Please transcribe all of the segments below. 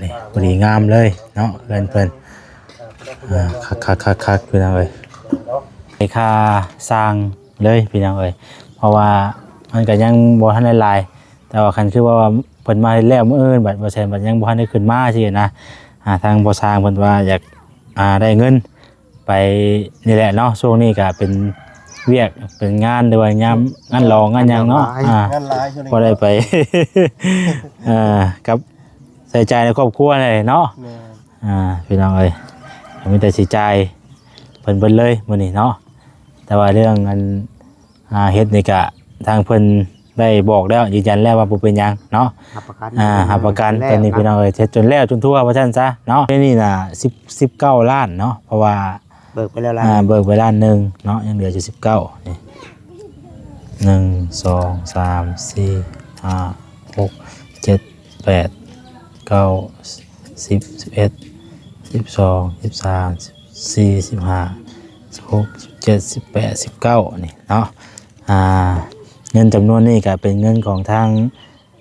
นี่พอดีงามเลยเนาะเพิ่นคักพี่น้องเอ้ยไปค่าสร้างเลยพี่น้องเอ้ยเพราะว่ามันก็ยังบ่ทันได้หลายแต่ว่าคันคือว่าเพิ่นมาแล้วมื้ออื่นบัดบ่ใช่บัดยังบ่ทันได้ขึ้นมาสินะทางบ่สร้างเพิ่นว่าอยากได้เงินไปนี่แหละเนาะช่วงนี้ก็เป็นเวียกเป็นงานด้วยงานรองงานหยังเนาะบ่ได้ไป กับใส่ใจในครอบครัวเลยเนาะพี่น้องเอ้ยมีแต่สิใจเพิ่นเลยมื้อนี้เนาะแต่ว่าเรื่องอันเฮ็ดนี่ก็ทางเพิ่นได้บอกแล้วยืนยันแล้วว่าบ่เป็นหยังเนาะรับประกันตอนนี้พี่น้องเอ้ยเฮ็ดจนแล้วจนทั่วว่าซั่นซะเนาะนี่น่ะ19ล้านเนาะเพราะว่าเบิกไปแล้วล้านเบิกไปล้านนึงเนาะยังเหลืออยู่19นี่1 2 3 4 5 6 7 8 9 10 11 12 13 14 15 16 17 18 19นี่เนาะเงินจำนวนนี้ก็เป็นเงินของทาง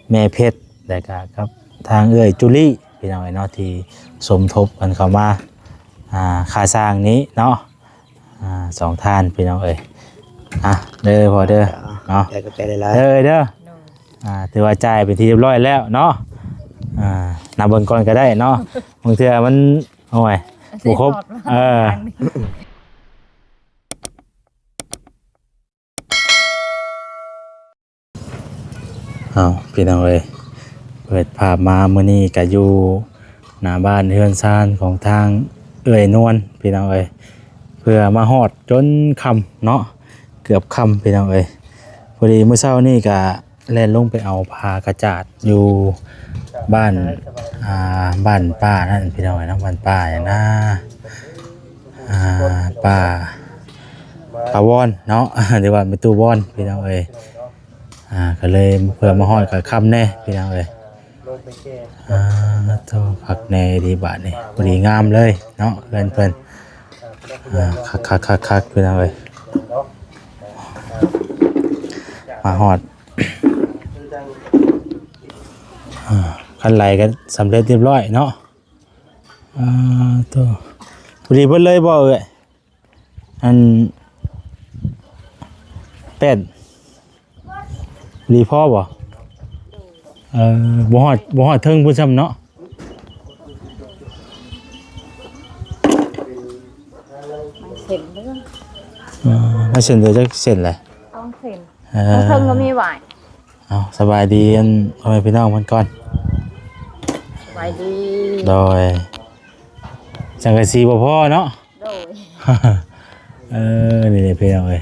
แม่เพชรและก็ครับทางเอ้ยจุลี่พี่น้องเนาะที่สมทบกันเข้ามาค่าสร้างนี้เนาะ2ท่านพี่น้องเอ้ยเด้อพอเด้อเนาะเด้อถือว่าจ่ายเป็นที่เรียบร้อยแล้วเนาะนับเบิ่งก่อนก็ได้เนาะบางเทื่อมันโอ้ยบ่ครบพี่น้องเอ้ยเปิดภาพมามื้อนี้ก็อยู่หน้าบ้านเฮือนซ่านของทางเอื้อยนวลพี่น้องเอ้ยเพื่อมาฮอดจนค่ำเนาะเกือบค่ำพี่น้องเอ้ยพอดีเมื่อเช้านี่ก็แล่นลงไปเอาผ้ากระจาดอยู่บ้านป้านั่นพี่น้องเอ้ยนะบ้านป้าอย่างน่าป้าวอนเนาะหรือว่าเป็นตู้วอนพี่น้องเอ้ยก็เลยเพื่อมาฮอดกับค่ำแน่พี่น้องเอ้ยตัวผักในดีบาทนี่พอดีงามเลยเนาะเพิ่นคักพี่น้องเอ้ยมาฮอดคันไหลกันสำเร็จเรียบร้อยเนาะตัวพอดีเพิ่นเลยบ่เอ้ยอันเป็นรีพ่อบ่บ่ฮอดเทิงผู้ชำเนาะเส้นเรื่องมาเส้นเดี๋ยวจะเส้นแหละต้องเส้นต้องเทิงก็มีหวายสบายดีเอาไปพี่น้องมันก่อนสบายดีโดยสังกะสีบ่พอเนาะโดยนี่พี่น้องเอ้ย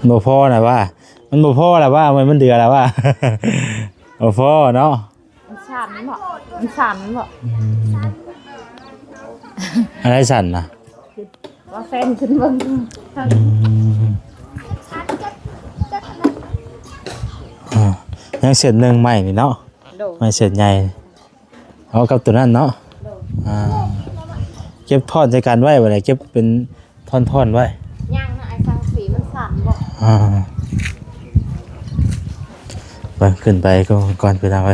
บ่พอนะว่ามันบ่พอแล้วว่ามันเดือแล้วว่าบ่พอเนาะมันสั่นบ่อะไรสั่นนะว่าแฟนขึ้นเบิ่งยังเศษหนึ่งใหม่นี่เนาะไม่เศษใหญ่เอากับตัวนั้นเนาะเก็บท่อนใจกันไว้บ่ได้เก็บเป็นท่อนไว้ย่างนะไอ้สังสีมันสั่นบ่ไปขึ้นไปก่อนไปทางไป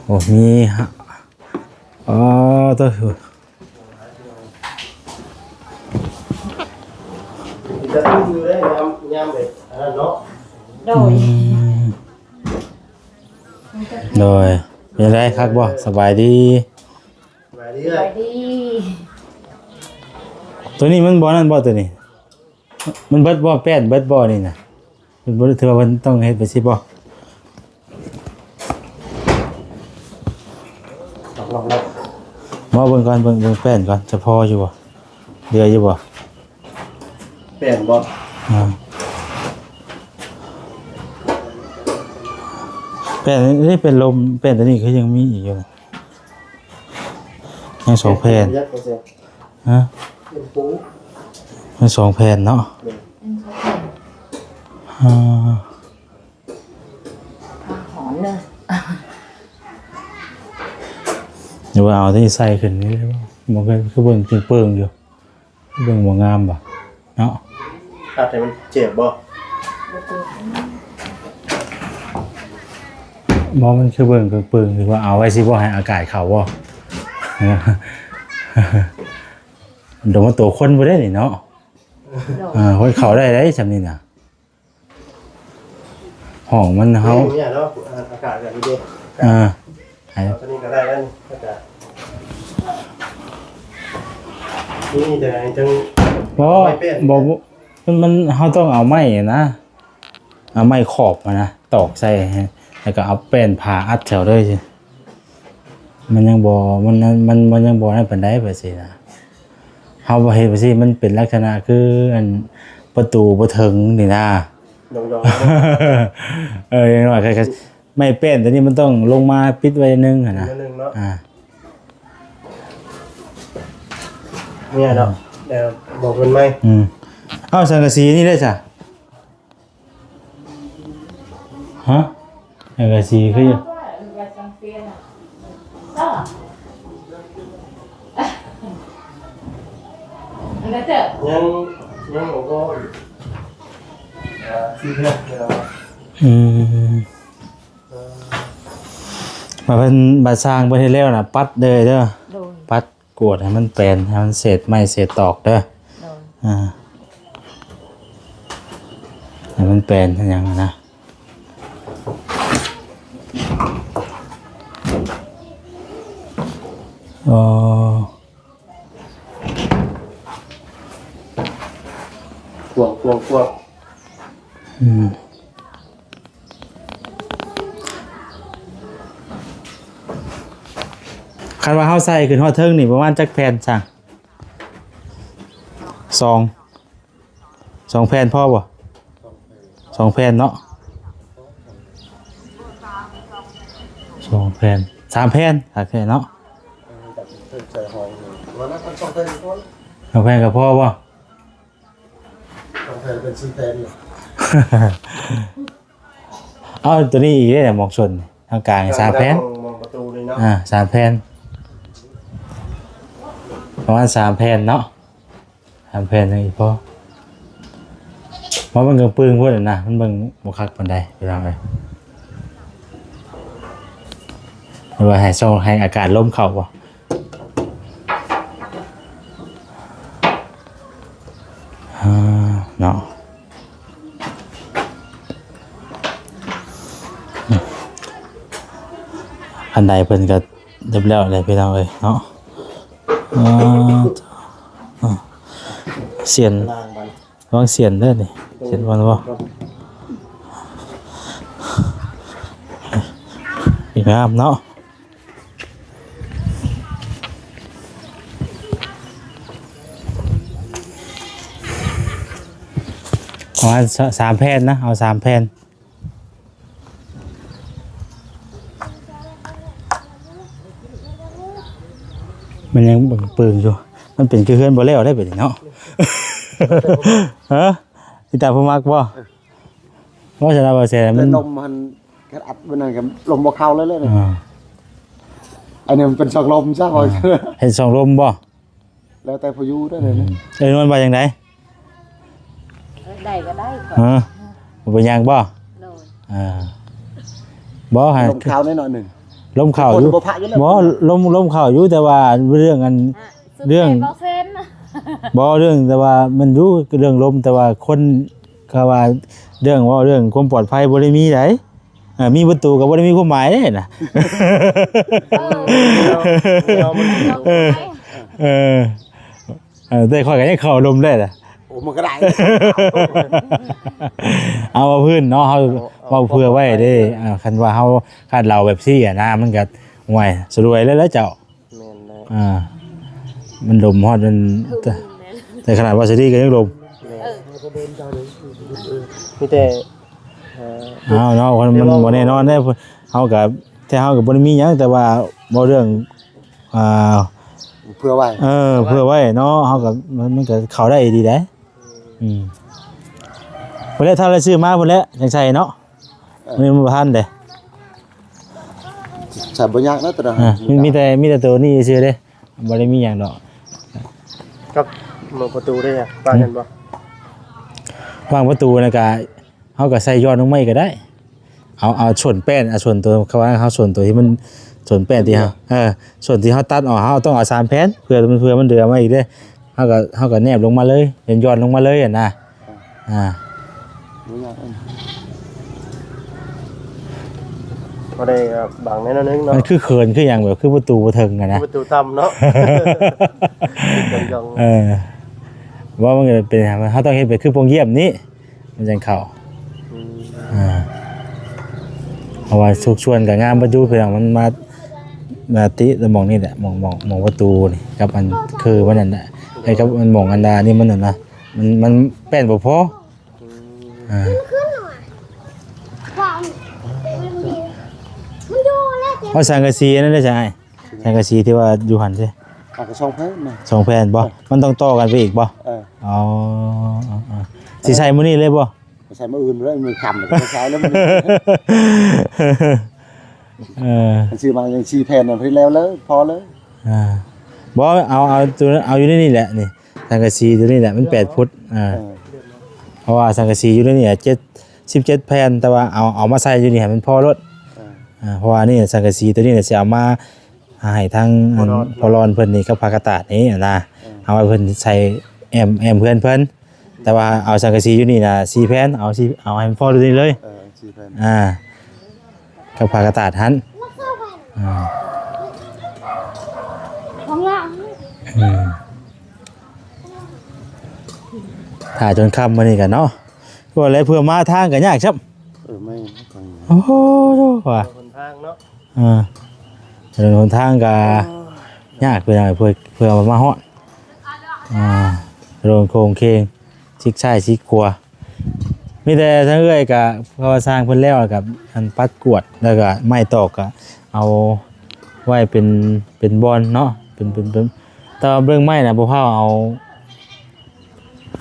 โอ้มีตัวจะต้องดูได้ยามเลยเนาะโดยเป็นไรครับบ่สบายดีตัวนี้มันบ่นั่นบ่ตัวนี้มันเบิดบ่แป้นเบิดบ่นี่นะมันบ่ถือว่ามันต้องเฮ็ดไปสิบ่มาเบิ่งก่อนเบิ่งแป้นก่อนจะพออยู่บ่เดืออยู่บ่แป้นบ่แป้นนี่เป็นลมแป้นตัวนี้คือยังมีอีกอยู่ยัง2แผ่นมัน2แผ่นเนาะหอมเลยเดี๋ยวเอาที่ใส่ขึ้นนี่ได้บ่มันก็คือเบิ่งเปิงอยู่เบิ่งบ่งามบ่เนาะตัดให้มันเจ็บบ่ บ่มันคือเบิ่งคือปึงคือว่าเอาไว้สิบ่ให้อากาศเข้าบ่ โดนมาตัวคนบ่ได้นี่เนาะ โดย เฮ้ยเข้าได้ซำนี่น่ะห้องมันเฮา เนี่ยเนาะอากาศแบบนี้ ให้ ตอนนี้ก็ได้แล้วนี่อากาศนี่แต่จัง บ่มันเฮาต้องเอาไม้นะเอาไม้ขอบมานะตอกใส่แล้วก็เอาแป้นผ่าอัดแถวเลยสิมันยังบ่มันยังบ่ได้ปานใดแบบซี่นะเฮาบ่เฮ็ดแบบซี่มันเป็นลักษณะคืออันประตูบ่ถึงนี่นะ ยอง อย่างน้อยก็ไม่แป้นแต่นี่มันต้องลงมาปิดไว้นึงอะนะ ๆนึงเนาะเนี่ยเนาะเดี๋ยวบอกเพิ่นไหม เอ้าสังกะสีนี่ได้จ้ะฮะสังกะสีคือ แล้วเจอ ยังบอกว่าซีเรียสเนาะ มาเป็นบาสร้างไปให้แล้วนะปัดเลยเด้อ โดย ปัดกวดให้มันแปลนให้มันเศษไม้เศษตอกเด้อ โดย ให้มันแปลนอย่างนั้นนะอ๋อกวงคันว่าเฮาใส่ขึ้นฮอดเทิงนี่ประมาณจักแผ่นสั่ง2แผ่นพอบ่2แผ่นเนาะ2แผ่น3แผ่นโอเคเนาะ ใส่หอยวันนั้นต้องเป็นคน 2แผ่นก็พอบ่ ต้องเป็นซีแทนเลย เอาตัวนี้อีกได้หมอกชนทางกลาง3แผ่น มองประตูเลยเนาะ 3แผ่นประมาณ3แผ่นเนาะ3แผ่นนี่พอเพราะมันก็ปึ้งพุ่นน่ะมันเบิ่งบ่คักปานใดพี่น้องเอ้ยหรือว่าให้ส่งให้อากาศลมเข้าบ่เนาะอันใดเพิ่นก็เรียบร้อยเลยพี่น้องเอ้ยเนาะเสียน ล่างมัน วางเสียนเด้อนี่เสียนวันบ่อีกงามเนาะประมาณ3แผ่นนะเอา3แผ่นมันยังเบิ่งปึงอยู่มันเป็นคือเฮือนบ่แล้วได้บัดนี้เนาะ ฮะที่ตาผู้มักบ่ว่าจะได้บ่แซ่มั แต่ น ลมมันแค่อัดมันนั่นกับลมบ่เข้าเลยเลย อ่า อันนี้มันเป็นช่องลมซะพอ เห็นสองลมบ่ แล้วแต่พายุได้เลยนะ นวลว่าจังได๋ ได้ก็ได้ก่อน ฮะบ่เป็นหยังบ่ โดย บ่ฮะ ลมเข้าแน่นอนหนึ่ง ลมเข้าอยู่ คนบ่พระอยู่แล้ว บ่ลมเข้าอยู่แต่ว่าเรื่องอัน เรื่อง บอกเส้น บ่เรื่องแต่ว่ามันอยู่เรื่องลมแต่ว่าคนก็ว่าเรื่องความปลอดภัยบ่ได้มีไดมีประตูก็บ่ได้มีความหมายเด้น่ะ เออแต่ข่อยก็ยังเข้าลมได้ล่ะ โอ้มันก็ได้ เอามาพื้นเนาะเฮาเว้าเพื่อไว้เด้คันว่าเฮาคาดเราแบบซี่อ่ะนะมันก็ห่วยสรวยแล้วเจ้า แม่นเลย มันลมฮอดมันแต่ขนาดว่าสิดีก็ยังลม มีแต่ เนาะมันบ่แน่นอนเด้เฮาก็แต่เฮาก็บ่ได้มีหยังแต่ว่าบ่เรื่องเพื่อไว้ เพื่อไว้เนาะเฮาก็มันก็เข้าได้ดีได้พุ่นแหละถ้าเราซื้อมาพุ่นแหละจังใส่เนาะมันบ่ทันเด้ ใส่บ่ยากนะตัวนั้น มีแต่ตัวนี้ซื่อเด้บ่ได้มีหยังดอก กับมองประตูได้อ่ะป้าเห็นบ่ วางประตูนะกะเฮ เขาก็ใส่ย้อนลงไม่ก็ได้เอาส่วนแป้นเอาส่วนตัวเขาว่าเขาส่วนตัวที่มันส่วนแป้นที่เขาส่วนที่เขาตัดออกเขาต้องเอา3แผ่นเพื่อมันเดือมาอีกเด้เขาก็แนบลงมาเลยย้อนลงมาเลยนะรู้ยัง ก็ได้บางแน่นอนนึงเนาะ มันคือเขินคืออย่างแบบคือประตูบ่ถึงนะ ประตูต่ำเนาะยัง ว่ามันเป็นเขาต้องเห็นไปคือโปงเยี่ยมนี้มันจังเข้าเพราะว่าชุกชวนกับงามประตูเพียงมันมาติมองนี่แหละมองประตูนี่กับมันคือมันนั่นแหละไอ้กับมันมองอันดานี่มันนั่นนะมันแป้นบ่พอเอาสังกะสีนั่นได้ใช่สังกะสีที่ว่าอยู่หันใช่ เอากระช่องแพ้นะ 2แผ่นบ่มันต้องต่อกันไปอีกบ่อ๋อสิใช้มื้อนี้เลยบ่ ใช้มืออื่นเลยมือคำเลยใช้แล้วมันมันซื้อมาอย่าง4แผ่นน่ะพอแล้วเลยพอเลย บ่เอาตัวเอาอยู่ในนี่แหละนี่สังกะสีตัวนี้แหละมัน8ฟุตเพราะว่าสังกะสีอยู่ในนี่17แผ่นแต่ว่าเอามาใส่อยู่นี่ให้มันพอรถเพราะว่านี่สังกะสีตัวนี้เนี่ยสิเอามาให้ทางพอรอนเพิ่นนี่กับผ้ากระตาดนี่นะเอาไว้เพิ่นใส่แอมเพื่อนเพิ่นแต่ว่าเอาสังกะสีอยู่นี่น่ะ4แผ่นเอาให้มันพออยู่นี่เลย4แผ่นกับผ้ากระตาดหันถ่ายจนค่ำมานี่กันเนาะก็เลยเพื่อมาทางกันยากครับไม่ฟังโอ้โหว่ะ คนทางเนาะถนนทางก็ยากเพื่อมาฮอดโรงโครงเคงชิกชายชิกกลัวมีแต่ทั้งเอ้ยกับพอสร้างเพิ่นแล้วกับอันปัดกวดแล้วก็ไม้ตอกก็เอาไว้เป็นบอลเนาะเป็นแต่เบื้องไม้น่ะบ่พาเอา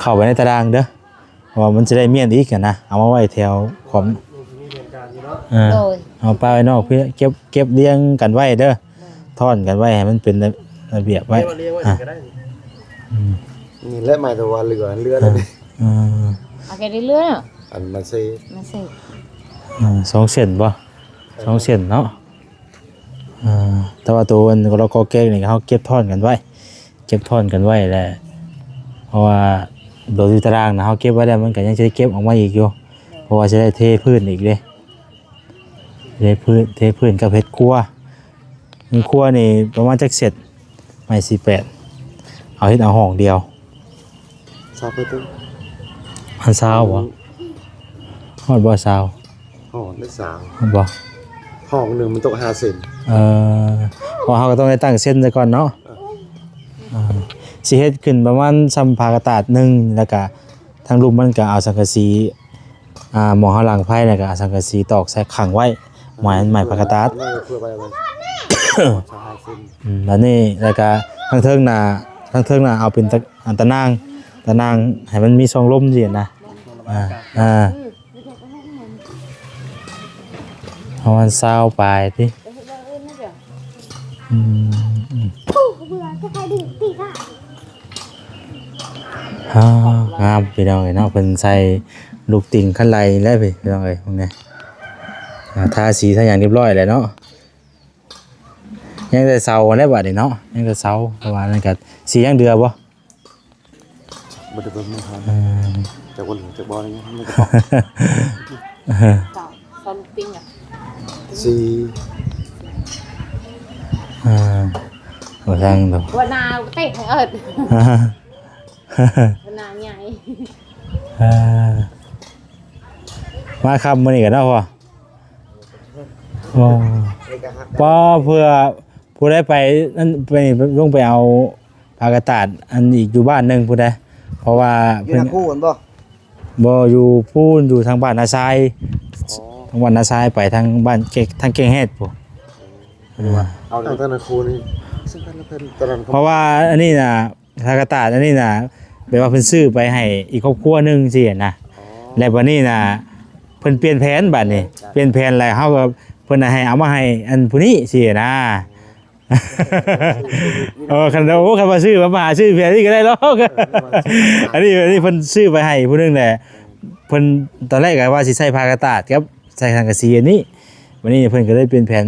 เข้าไปในตารางเด้อเพราะว่ามันจะได้เมียนอีกนะเอามาไว้แถวของเอาไปนอกเพื่อเก็บเรียงกันไว้เด้อท่อนกันไว้ให้มันเป็นระเบียบไว้นี่และหมายถึงว่าเรืออะไรนี่เอาแค่เรื่อยอันมันสิ2 เส้นบ่2 เส้นเนาะแต่ว่าตัวมันเราก็แก้นี่เขาเก็บท่อนกันไว้แหละเพราะว่าโดยตารางนะเขาเก็บไว้ได้มันก็ยังจะได้เก็บออกมาอีกอยู่เพราะว่าจะได้เทพื้นอีกเลยเทพื้นกับเพชรครัวนี่ประมาณจักเสร็จไม่48เอาเฮ็ดเอาห้องเดียวซาวไปตึ้งอันซาวบ่ฮอดบ่ซาวห้องได้สาวบ่ห้องนึงมันตก5เซนพอเฮาก็ต้องได้ตั้งเส้นซะก่อนเนาะสิเฮ็ดขึ้นประมาณซ้ำผ้ากระตาดนึงแล้วก็ทางรูปมันก็เอาสังกะสีหมองเฮาหลังไผแล้วก็เอาสังกะสีตอกใส่ขังไว้ไม้ผ้ากระตาดเพื่อไปแล้วนี่แล้วก็ทางเทิงหน้าเอาเป็นตะนางให้มันมีช่องลมสินะเอามันซาวปลายติงามพี่น้องเนาะเพิ่นใส่ลูกติ่งคันไหลแล้วพี่น้องเอ้ยพวกนี้ทาสีถ้าอย่างเรียบร้อยแล้วเนาะยังแต่เสาแล้วบัดนี้เนาะยังแต่เสาเพราะว่านั่นก็สียังเดือบ่ได้เบิ่งมันครับจากวันจากบ่อนี่มันก็ซอมปิ้งสีบ่ทางดอกวันนาเตะให้วันนาใหญ่มาครับมื้อนี้กันเนาะพ่อเพื่อผู้ใดไปนั่นไปลงไปเอาผ้ากระตาดอันอีกอยู่บ้านนึงผู้ใดเพราะว่าเพิ่นคู่กันบ่อยู่พูนอยู่ทางบ้านนาทรายทางบ้านนาทรายไปทางบ้านทางเก่งเฮ็ดพุ่นเอาทางธนาคารนี่ซึ่งเพิ่นตอนนั้นเพราะว่าอันนี้น่ะผ้ากระตาดอันนี้น่ะแปลว่าเพิ่นซื้อไปให้อีกครอบครัวนึงสินะแล้วบัดนี้น่ะเพิ่นเปลี่ยนแผนบัดนี้เปลี่ยนแผนแล้วเฮาก็เพิ่นให้เอามาให้อันผู้นี้สินะคันมาซื้อมาซื้อแผนนี่ก็ได้หรอกอันนี้เพิ่นซื้อไปให้ผู้นึงแหละ เพิ่นตอนแรกก็ว่าสิใส่ผ้ากระตาดครับใส่สังกะสีอันนี้วันนี้เพิ่นก็เลยเปลี่ยนแผน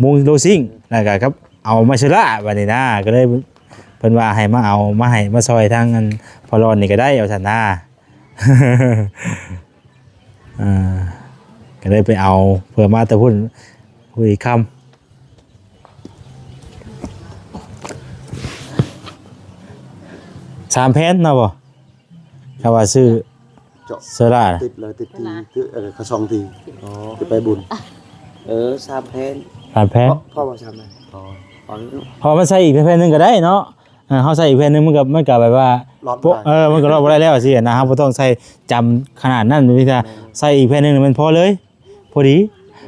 มุงโลซิ่งแล้วก็ครับเอามาเชล่าบัดนี้นะก็เลยเพิ่นว่าให้มาเอามาให้มาซอยทางอันพอรอนนี่ก็ได้เอาซั่นนะ ก็เลยไปเอาเพื่อมาแต่พุ่นคุยคำ3 แผ่นเนาะบ่ถ้าว่าซื้อ เจาะ เซล่า ติดเลยติดทีคือเขาซองทีจะไปบุญ3แผ่น 3 แผ่น พ่อว่า3นะอ๋อ พอมันใส่อีกแผ่นหนึงก็ได้เนาะเฮาใส่อีกแผ่นหนึงมันก็แบบว่า หลอด โป๊ะมันก็รอดบ่ได้แล้วสินะครับบ่ต้องใส่จำขนาดนั้นพี่ถ้าใส่อีกแผ่นหนึงมันพอเลยพอดี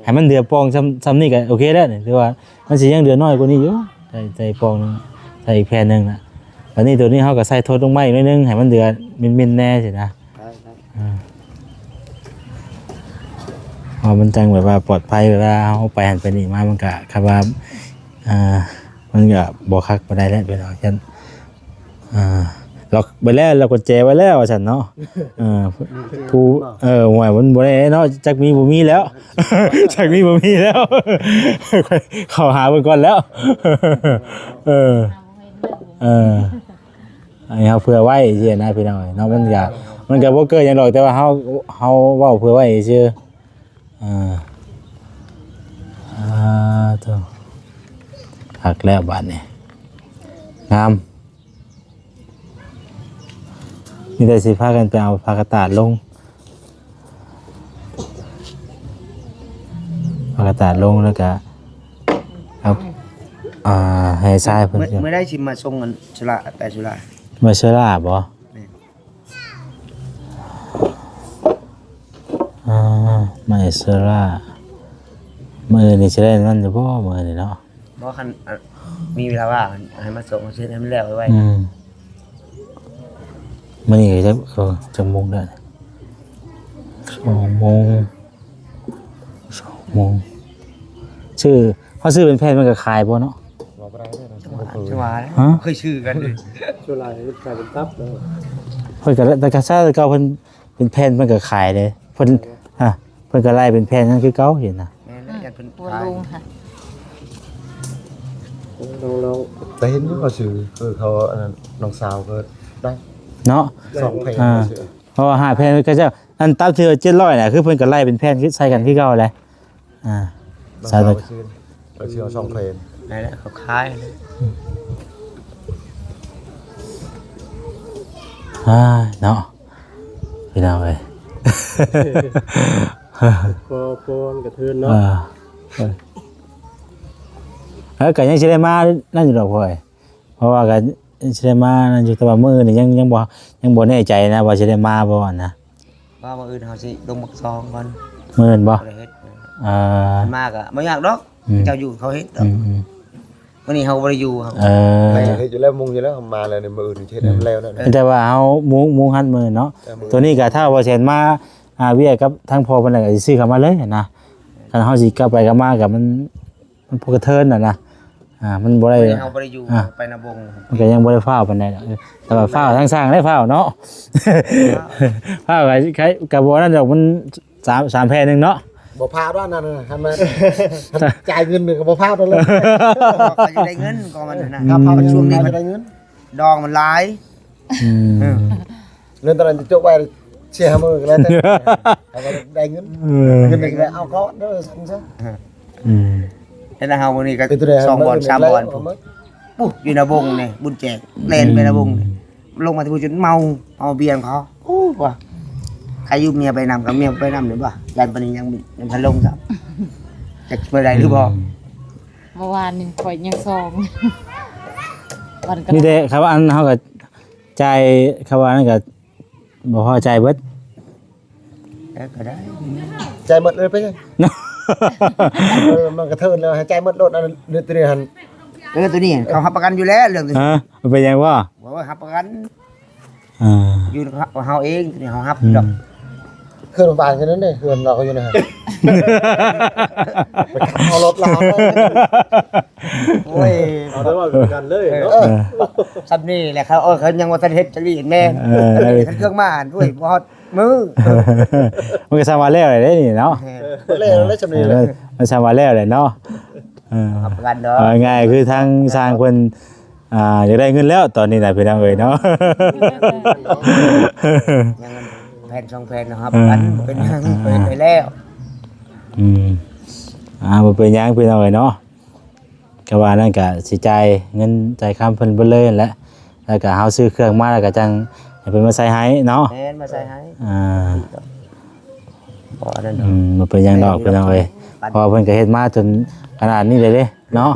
ให้มันเดือดปองซ้ำนี่ก็โอเคแล้วนี่ถือว่ามันสิยังเดือดน้อยกว่านี้อยู่ใส่ปองนึงใส่อีกแผ่นหนึงน่ะวันนี้ตัวนี้เฮาก็ใส่ทดลงมาอีกหน่อยนึงให้มันเดือดมินๆแน่สินะว่ามันจังแบบว่าปลอดภัยเวลาเฮาไปหันไปนี่มามันก็ครับว่ามันก็บ่คักบ่ได้แล้วไปเนาะฉันล็อกไปแล้วเราก็แจไว้แล้วว่าซั่นเนาะผู้หวยมันบ่ได้เนาะจักมีบ่มีแล้ว จักมีบ่มีแล้ว เข้าหาเพิ่นก่อนแล้ว อันนี้เฮาเผื่อไว้ซื่อนะพี่น้องเนาะมันก็บ่เกิดหยังดอกแต่ว่าเฮาเว้าเผื่อไว้ซื่อตัวหักแล้วบาดนี้งามมีแต่สิพากันไปเอาผ้ากระตาดลงผ้ากระตาดลงแล้วก็ครับให้ทรายเพิ่น ไม่ได้ชิมมาส่งเงินสุราแต่สุรา มาเชอราบ่มาเชอรามื้อนี้สิได้นั่นอยู่บ่มื้อนี้เนาะ เพราะคันมีเวลาว่างให้มาส่งเสร็จให้มันแล้วไว้ มื้อนี้จะจังโมงได้2 โมง2 โมงชื่อเขาซื้อเป็นแผ่นมันก็ขายบ่เนาะ จังหวะเคยชื่อกันเลย ช่วงหลังนี่กลายเป็นตับแล้ว เพิ่นก็แต่กระซ่าเก่าเพิ่นเป็นแผ่นมันก็ขายเลยเพิ่นเพิ่นก็ไล่เป็นแผ่นนั่นคือเก่าเห็นน่ะ แม่แล้วยันเพิ่น ตัวลุงค่ะ ลอง แต่เห็นอยู่ว่าซื้อคือเขาอันนั้นน้องสาวก็ได้ เนาะ 2แผ่นซื้อ เพราะว่า5 แผ่นก็จะอันตับเทื่อ700น่ะคือเพิ่นก็ไล่เป็นแผ่นคือใส่กันคือเก่าแหละน้อง ใส่ สาว ไป ซื้อเอาซื้อ2แผ่น นั่นแหละเขาขายเลย เนาะพี่น้องเอ้ย โปนกระเทือน เอ เนาะ ก็ยังสิได้มานั่นอยู่ดอกพ่อยเพราะว่าก็สิได้มานั่นอยู่แต่ว่ามื้อนี่ยังบ่แน่ใจนะว่าสิได้มาบ่นะ ว่ามื้ออื่นเฮาสิลงบักซองก่อน มื้อบ่ บ่ได้เฮ็ด มากอ่ะบ่อยากดอกเจ้าอยู่เขาเฮ็ดวันนี้เฮาบ่ได้อยู่ครับ ไปเฮ็ดอยู่แล้วมุงอยู่แล้วมาแล้วในมื้ออื่นเฮ็ดให้มันแล้วนั่นน่ะ แต่ว่าเฮามุงหัดมื้อเนาะตัวนี้ก็ถ้าบ่เซ็นมาเวียกับทางพ่อเพิ่นก็สิซื้อเข้ามาเลยนะคันเฮาสิกลับไปกลับมาก็มันพวกกระเทินน่ะนะมันบ่ได้ วันนี้เฮาบ่ได้อยู่ไปนาบง มันก็ยังบ่ได้ฟ้าวปานใดดอกแต่ว่าฟ้าวทางสร้างได้ฟ้าวเนาะ ฟ้าวก็ก็บ่นั่นดอกมัน3 แผ่นนึงเนาะ บ่พาด้านนั้นน่ะทำไมจ่ายเงินนึงก็บ่พาด้านเลย ก็จะได้เงินก็มันนะครับเพราะว่าช่วงนี้มัน ได้เงิน ดองมันหลาย เงินตอนนั้นจะจบไว้เสียมือแล้วแต่เอาไปได้เงินเงินอีกแล้วเอาเขาเด้อสั่นซะ เห็นแล้วเฮาวันนี้ก็ เป็นตัวใด 2 บอล3 บอลปุ๊อยู่นาบงนี่บุญแจกเล่นไปนาบงนี่ลงมาที่ผู้จนเมาเอาเบียร์เขาโอ้ว่ะใครอยู่เมียไปนำกับเมียไปนำหรือเปล่ายันปานนี้ยังพันลงครับจะไปได้หรือบ่ เมื่อวานนี่ข่อยยังซองวันก็ มีแต่ครับว่าอันเฮาก็จ่ายครับว่านั่นก็บ่พอใจเบิด ก็ได้ ใจหมดเลยไปยังมันกระเทินแล้วให้ใจหมดรถอันเรื่องตัวนี้หัน เรื่องตัวนี้เขารับประกันอยู่แล้วเรื่องตัวนี้ มันเป็นยังว่า ว่ารับประกัน À. อยู่เฮาเองนี่เฮารับดอก เคลื่อนบานกันนั่นเลยเคลื่อนเราก็อยู่นะฮะ เอารถลาโอ้ย เอาได้ว่าเป็นกันเลยเนาะ ซับนี่แหละเขาเขายังว่าทันเฮ็ดจังซี่แม่ทันเครื่องมาด้วยบ่ฮอดมือ มันก็สร้างมาแล้วเลยนี่เนาะ เล่นจำนี้เลย มันสร้างมาแล้วเลยเนาะ เอาประกันเนาะ เอาง่ายคือทางสร้างเพิ่นอยากได้เงินแล้วตอนนี้น่ะพี่น้องเอ้ยเนาะ ยังแผ่น2แผ่นนะครับอันเป็นยังเป็นไปแล้ว บ่เป็นหยังพี่น้องเอ้ยเนาะก็ว่านั่นก็สิจ่ายเงินจ่ายค่าเพิ่นเบิดเลยนั่นแหละแล้วก็เฮาซื้อเครื่องมาแล้วก็จังให้เพิ่นมาใส่ให้เนาะ แม่นมาใส่ให้ บ่นั่น บ่เป็นหยังดอกพี่น้องเอ้ยเพอเพิ่นก็เฮ็ดมาจนขนาดนี้เลยเด้เนาะ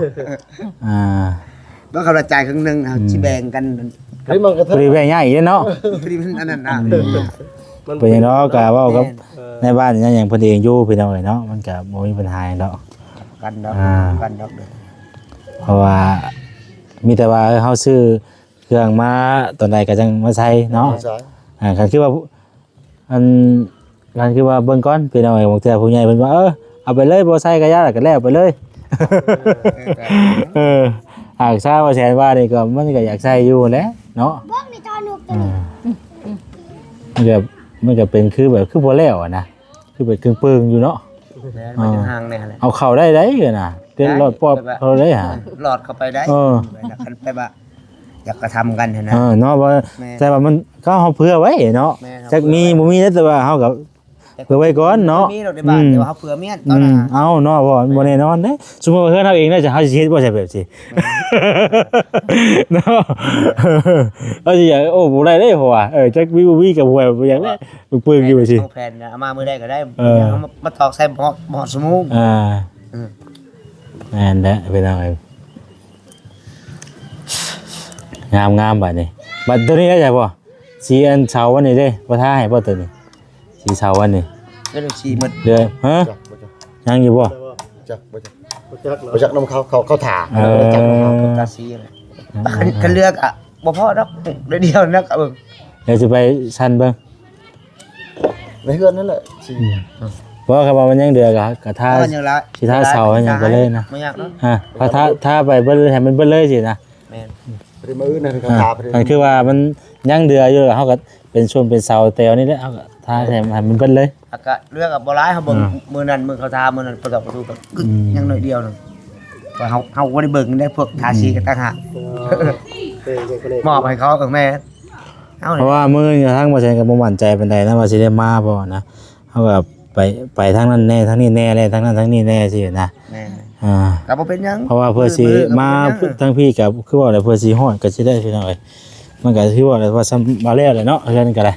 บ่เขาจ่ายครึ่งนึงเอาสิแบ่งกัน เฮ้ยมันกระ พอดีแบ่งง่ายอีกเด้เนาะ พอดีมันอันนั้นน่ะ เป็นหยังเนาะก็เว้ากับในบ้านยังหยังเพิ่นเองอยู่พี่น้องเอ้ยเนาะมันก็บ่มีปัญหาหยังดอก กันดอกกันดอกเด้อ เพราะว่ามีแต่ว่าเฮาซื้อเครื่องมาตอนใดก็จังมาใช้เนาะ สาย คันคือว่าคันคือว่าเบิ่งก่อนพี่น้องเอ้ยบางเทื่อผู้ใหญ่เพิ่นว่าเอาไปเลยบ่ใช้ก็ย่าก็แล้วไปเลยหากทราบว่าแสนว่านี่ก็มันก็อยากใช้อยู่แหละเนาะมันก็เป็นคือแบบคือบ่แล้วอะนะคือเป็นเครื่องปึงอยู่เนาะ แม่นมันจะห่างแน่แหละ เอาเข้าได้น่ะเกินรอดปอบเขาได้หา หลอดเข้าไปได้กันไปบ่อยากกระทำกันนะ เนาะว่าแต่ว่ามันก็เฮาเผื่อไว้เนาะจักมีบ่มีแต่ว่าเฮาก็เผื่อไว้ก่อนเนาะ มีดอกในบ้านแต่ว่าเฮาเผื่อเมียนตอนนั้น เอาเนาะบ่แน่นอนเด้สมมุติว่าเฮือนเฮาเองน่าจะเฮาสิเฮ็ดบ่ใช่แบบสิเนาะเอาสิโอ้บ่ได้เด้เพราะว่าจักวิกับหวยบ่อยากได้ปึ้งอยู่สิ เอาแผ่นเอามามื้อใดก็ได้มาตอกใส่หมอดสมุง แม่นแหละเป็นอะไรงามบัดนี้บัดตัวนี้ได้ใช่ป่ะสีอันเสาวันนี้เด้บ่ท่าให้บ่ตัวนี้สีเสาวันนี้ ก็ได้ชีหมด เด้อฮะยังอยู่บ่ จักบ่จักน้ำเขาถ่า จักเขาตาสีอะไรคันเลือกอ่ะบ่พอดอกเดียวนักเบิ่ง เดี๋ยวสิไปชั้นเบิ่ง ในเฮือนนั่นแหละสิ บ่ครับว่ามันยังเดือกะท่าสิท่าเสายังก็เลยนะ บ่ยากเนาะ พอท่าไปเบิ่เลยให้มันเบิ่เลยสินะ แม่น ไปมื้อนั่นเขาถ่าไป มันคือว่ามันยังเดืออยู่เฮาก็เป็นส่วนเป็นเสาแตวนี่แหละเฮาก็ท่าให้มันเบิ่เลย ก็เลือกกับบ่หลายเฮาเบิ่งมื้อนั้นมื้อเขาทามื้อนั้นประตูก็ยังน้อยเดียวนึงก็เฮาบ่ได้เบิ่งได้พวกทาสีก็ต่างหากมอบให้เขากับแม่เอา เพราะว่ามื้อนี้ทางบ่ใช่ก็บ่มั่นใจปานใดนะว่าสิได้มาบ่นะเฮาก็ไปทางนั้นแน่ทางนี้แน่แหละทางนั้นทางนี้แน่สินะ แม่น ก็ บ่เป็นหยัง เพราะว่าเพื่อสิมาทั้งพี่กับคือว่าอะไรเพื่อสิฮอดก็สิได้พี่น้องเอ้ยมันก็คือว่าอะไรว่ามาแล้วแหละเนาะเฮือนก็ได้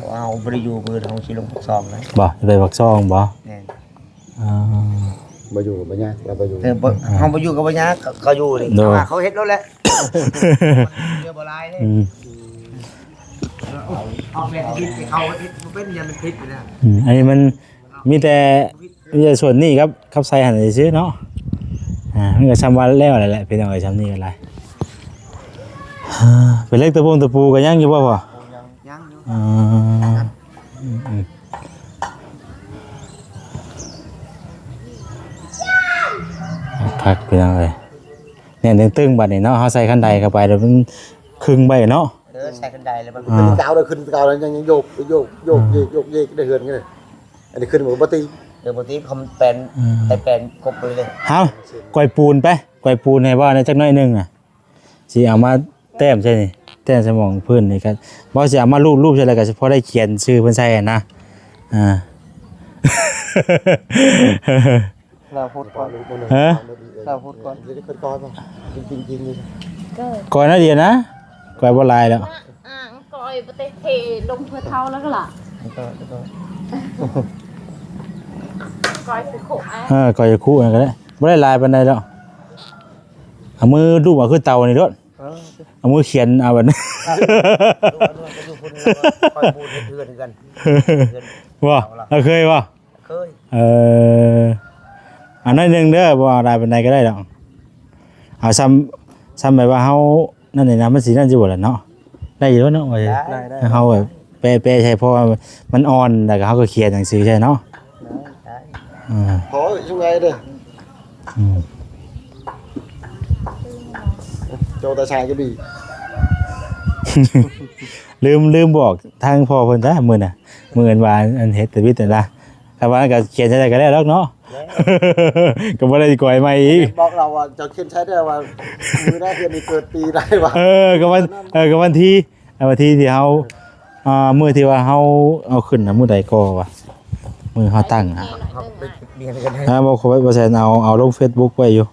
เอาบ่ได้อยู่มื้อเฮาสิลงซองนะ บ่ไปปักซองบ่ แม่น บ่อยู่บ่ยากเราบ่อยู่ เฮาบ่อยู่กับบ่ยากก็อยู่นี่เขาเฮ็ดแล้วแหละเดี๋ยวบ่หลายเด้เอาแม่นที่เขาเฮ็ดบ่เป็นยังมันผิดอยู่นะ อันนี้มันมีแต่ส่วนนี้ครับใส่หั่นซื่อเนาะมันก็ซ้ำว่าแล้วแหละพี่น้องเอ้ยซ้ำนี้ก็ได้เป็นเล็กตะปูก็ยังอยู่บ่พ่อ ยังอยู่ พักพี่น้องเอ้ยเนี่ยตึงๆบัดนี้เนาะเฮาใส่คันใดเข้าไปแล้วมันครึ่งใบเนาะ ใส่กันไดแล้วมัน ขึ้นดาวเลยขึ้นดาวแล้วยังโยกได้เฮือนกันเลยอันนี้ขึ้นบ่ตี ปกติเขาเป็นแต่เป็นครบเลย เฮาก้อยปูนไปก้อยปูนให้ว่าในจักหน่อยนึงสิเอามาแต้มใช่นี่แต้มสมองเพิ่นนี่ก็บ่สิเอามารูปใช่แล้วก็พอได้เขียนชื่อเพิ่นใส่นะเราพูดก่อน ฮะ เราพูดก่อน จะได้คนก้อยป่ะจริงนี่ ก้อยนะเดียวนะก้อยบ่ลายแล้ว ก้อยประเทศเทลงเพื่อเท่าแล้วก็ล่ะก้อยสิโขก ก้อยคู่นั่นก็ได้บ่ได้ลายปานใดแล้วเอามือรูปเอาคือเตานี่โดดเอามือเขียนเอาบัดนี้ คอยพูดให้เพื่อนกัน บ่เราเคยบ่ เคย อันนั้นนึงเด้อบ่ลายปานใดก็ได้ดอกเอาซ้ำแบบว่าเฮานั่นนี่นะมันสินั่นสิบ่ล่ะเนาะได้อยู่เนาะว่าเฮาแบบแปลใช่เพราะว่ามันอ่อนแล้วก็เฮาก็เขียนหนังสือใช่เนาะ ขอช่วงไงเด้อ อืม โจตาชายก็ดี ลืมบอกทางพ่อเพิ่นจ้ะมื้อน่ะมื้ออันว่าอันเฮ็ดแต่วิทย์นั่นล่ะถ้าว่าก็เขียนใส่ก็ได้ดอกเนาะ ก็บ่ได้ก่อยใหม่อีก บอกเราว่าจะเขียนใช้ได้ว่ามือได้เดือนนี้เกิดปีได้ว่า ก็วันที่ที่เฮามื้อที่ว่าเฮาเอาขึ้นน่ะมื้อใดก็ว่ามื้อเฮาตั้งอ่ะ ไปเรียนกันให้ บ่ขอบ่แซ่นเอาลง Facebook ไว้อยู่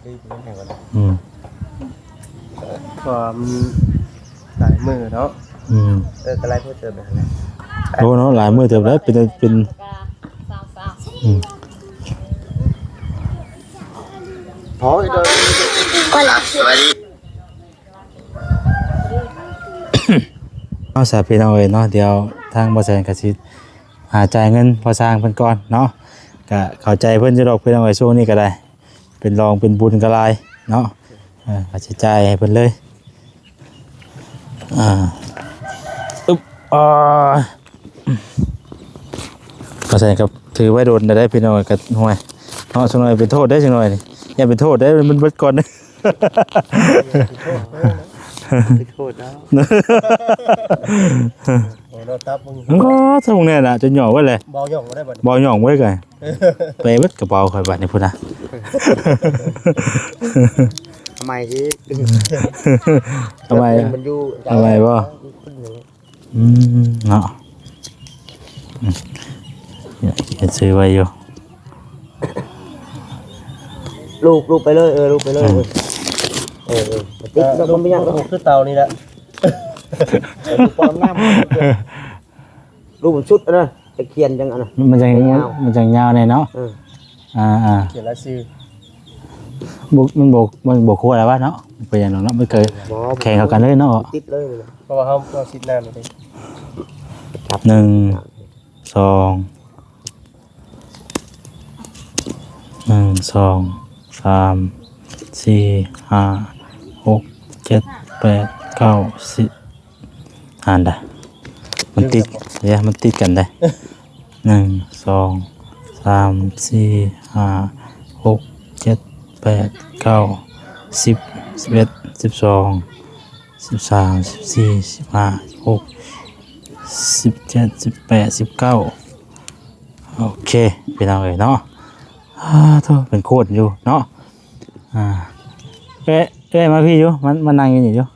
รีบเรียนให้กัน อืม ความหลายมือเนาะ อืม ก็ไล่เพิ่มเติมไปนะ โอ้เนาะหลายมื้อเติบแล้วเป็นอืม พออีกเด้อ เอาสาพี่น้องเอ้ยเนาะเดี๋ยวทางบ่แซ่นก็สิหาจ่ายเงินพอสร้างเพิ่นก่อนเนาะก็เข้าใจเพิ่นอยู่ดอกพี่น้องเอ้ยช่วงนี้ก็ได้ เป็นรองเป็นบุญก็หลายเนาะค่าใช้จ่ายให้เพิ่นเลยอึ๊บก็ใส่กับถือไว้โดนได้พี่น้องก็ห่วยเนาะจังหน่อยเป็นโทษได้จังหน่อยนี่อย่าเป็นโทษได้มันเบิดก่อนเด้อ โทษแล้ว โอ้เราตับมึง มันก็ทรงเนี่ยน่ะจะหย่อไว้เลย เบาหย่องก็ได้บัด บ่หย่องไว้ไงไปเบิดกระเป๋าข่อยบัดนี่พุ่นน่ะ ทำไมที่ ทำไม มันอยู่ ทำไมบ่เนาะเห็นซื้อไว้อยู่ ลูกไปเลยลูกไปเลยติ๊กแล้วก็ไม่ยาก คือเตานี่แหละ ความน้ำลูกมันชุดนะตะเคียนจังอันน่ะ มันจังยาวแน่เนาะอ่า เขียนรายชื่อ มันบกคั่วแล้ววะเนาะเป็นอย่างนั้นเนาะไม่เคยแข่งเข้ากันเลยเนาะ ติดเลย เพราะว่าเขาชิดน้ำเลย 1 2 1 2 3 4 5 6 7 8 9 10อ่านได้มันติดเดี๋ยวมันติดกันได้1 2 3 4 5 6 7 8 9 10 11 12 13 14 15 16 17 18 19โอเคพี่น้องเอ้ยเนาะโทษเป็นโคตรอยู่เนาะเอ้ยมาพี่อยู่มันนั่งอยู่นี่อยู่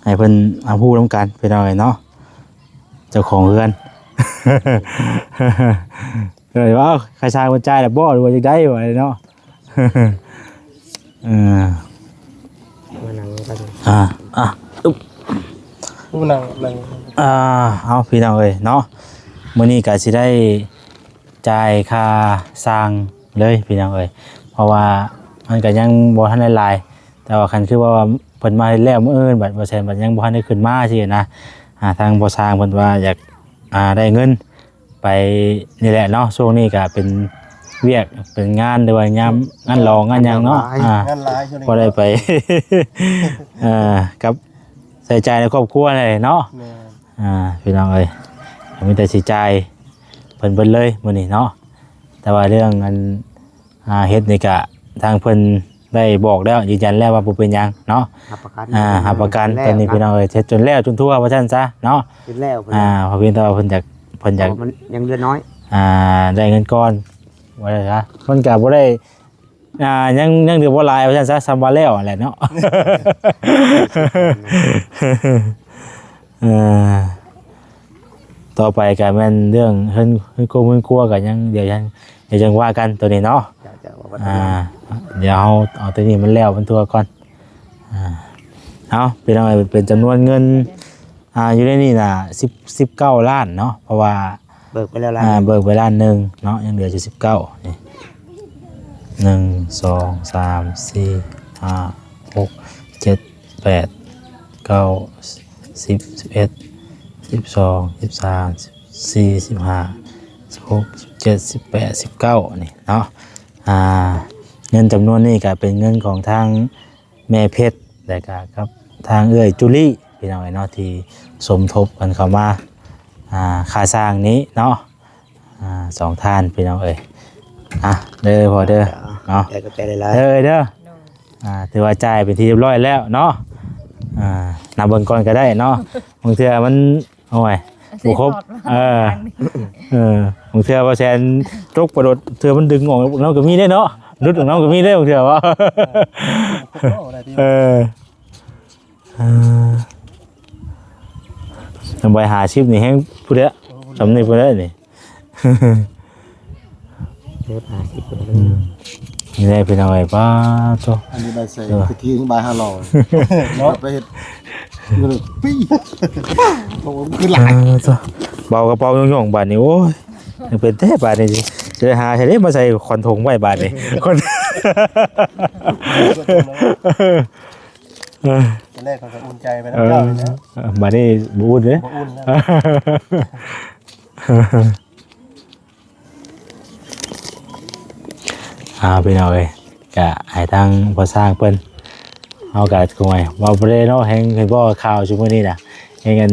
ให้เพิ่นเอาพูดร่วมกันพี่น้องเอ้ยเนาะเจ้าของเรือน เลยว่าใครชายคนใจแต่บ่หรือว่าจะได้บ่เนาะ มานั่งกัน ผู้นั่ง เอาพี่น้องเอ้ยเนาะมื้อนี้ก็สิได้จ่ายค่าสร้างเลยพี่น้องเอ้ยเพราะว่ามันก็ยังบ่ทันได้หลายแต่ว่าคันคือว่าเพิ่นมาแล้วมื้ออื่นบัดบ่แซ่นบัดยังบ่ทันได้ขึ้นมาสินะทางบ่สร้างเพิ่นว่าอยากได้เงินไปนี่แหละเนาะช่วงนี้ก็เป็นเวียกเป็นงานหรือว่างานรองงานหยังเนาะงานหลายช่วงนี้ บ่ได้ไป กับใส่ใจในครอบครัวเลยเนาะ แม่ พี่น้องเอ้ยมีแต่สิใจายเพิ่นเบิ่นเลยมื้อนี้เนาะแต่ว่าเรื่องอันเฮ็ดนี่ก็ทางเพิ่นได้บอกแล้วยืนยันแล้วว่าบ่เป็นหยังเนาะ หับประกัน หับประกันตอนนี้พี่น้องเอ้ยเฮ็ดจนแล้วจนทั่วว่าซั่นซะเนาะ กินแล้ว เพราะเพียงแต่ว่าเพิ่นอยาก มันยังเดือนน้อย ได้เงินก้อนว่าได้ซะมันก็บ่ได้ยังเหลือบ่หลายว่าซั่นซะซ้ำว่าแล้วแหละเนาะ ต่อไปก็แม่นเรื่องเฮือนโกงเฮือนครัวก็ยังเดี๋ยวยังว่ากันตัวนี้เนาะเดี๋ยวเอาตัวนี้มันแล้วมันตัวก่อนเอาเป็นอะไรเป็นจำนวนเงินอยู่ในนี่น่ะ19ล้านเนาะเพราะว่า เบิกไปแล้วล้าน เบิกไปล้านหนึ่งเนาะยังเหลืออยู่19นี่1 2 3 4 5 6 7 8 9 10 11 12 13 14 15 16 17 18 19นี่เนาะเงินจำนวนนี้ก็เป็นเงินของทางแม่เพชรและก็ครับทางเอื้อยจุลี่พี่น้องเนาะที่สมทบกันเข้ามาค่าสร้างนี้เนาะ 2ท่านพี่น้องเอ้ยอ่ะเด้อพอเด้อเนาะ แต่ก็แต่หลาย เด้อเด้อถือว่าจ่ายเป็นที่เรียบร้อยแล้วเนาะนับเบิ่งก่อนก็ได้เนาะบางเทื่อมันโอ้ยบ่ครบบางเทื่อว่าแซนตกประโดดเทื่อมันดึงออกน้ำก็มีได้เนาะรุดออกน้ำก็มีได้บางเทื่อว่าทำใบหาชิปนี่แห้งผู้เด้อสำนึกผู้เด้อนี่ เดี๋ยว50คนเลย นี่ได้เป็นอะไรป้าโต อันนี้ใบใส่ตะกี้ใบ500เนาะไปเฮ็ดเงินปี้บอกว่าคือหลาย โตเบากระเป๋าย่องๆบาทนี่โอ้ยยังเป็นแท้บาทนี่จะหาใช้ได้มาใส่คอนทงไว้บาทนี่คน ตอนแรกเขาก็อุ่นใจไปแล้วเจ้าเลยนะ บาทนี่บูดเลย บ่อุ่นนะ พี่น้องเอ้ยกะให้ทางพอสร้างเพิ่นเอากะกงไว้ว่าบ่ได้เนาะแฮงเห็นบ่ข่าวซุมื้อนี้น่ะแฮงกัน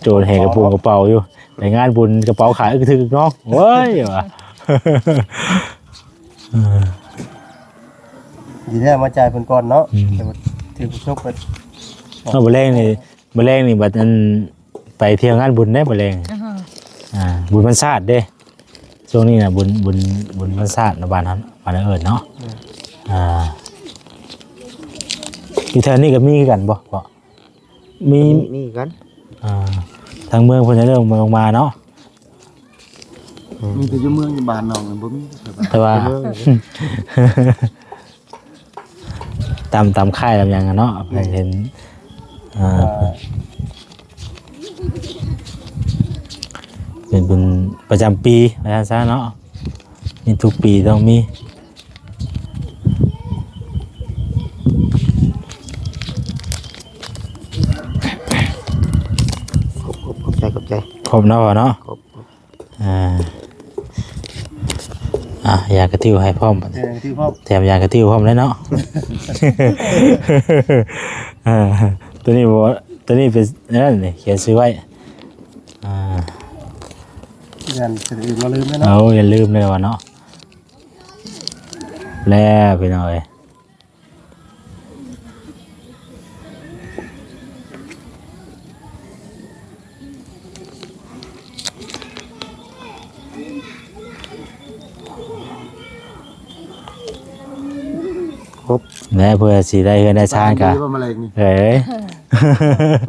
โจรแห่กระปุกกระเป๋าอยู่ในงานบุญกระเป๋าขายอึกทึกเนาะเว้ยว่ะ ดีแท้มาจ่ายเพิ่นก่อนเนาะแต่ว่าถือผู้ชกเพิ่น เมื่อแรงนี่บัดอันไปเที่ยวงานบุญได้บ่แรงบุญวันศาสตร์เด้ช่วงนี้น่ะบุญวันศาสตร์ในบ้านนั้นบ้านเอิ้นเนาะอยู่แถวนี้ก็มีกันบ่มี มีกัน ทางเมืองเพิ่นจะเริ่มลงมาเนาะ มีแต่อยู่เมืองอยู่บ้านน้องบ่มี แต่ว่า ตามค่ายตามหยังกันเนาะเห็นเป็นประจำปีอาจารย์ซะเนาะมีทุกปีต้องมีขอบใจ ครบเนาะเนาะ ครบ ยากระติ้วให้พร้อม ที่พ่อ แถมยากระติ้วพร้อมเลยเนาะ ตัวนี้บอกตัวนี้เป็นนั่นนี่เขียนซื้อไว้งานเสร็จอื่นมาลืมแล้วเนาะ เอาอย่าลืมเลยว่ะเนาะแล้วไปหน่อยแล้วเพื่อสิได้เงินได้ชาญกัน ว่าแมลงนี่ เฮ้ย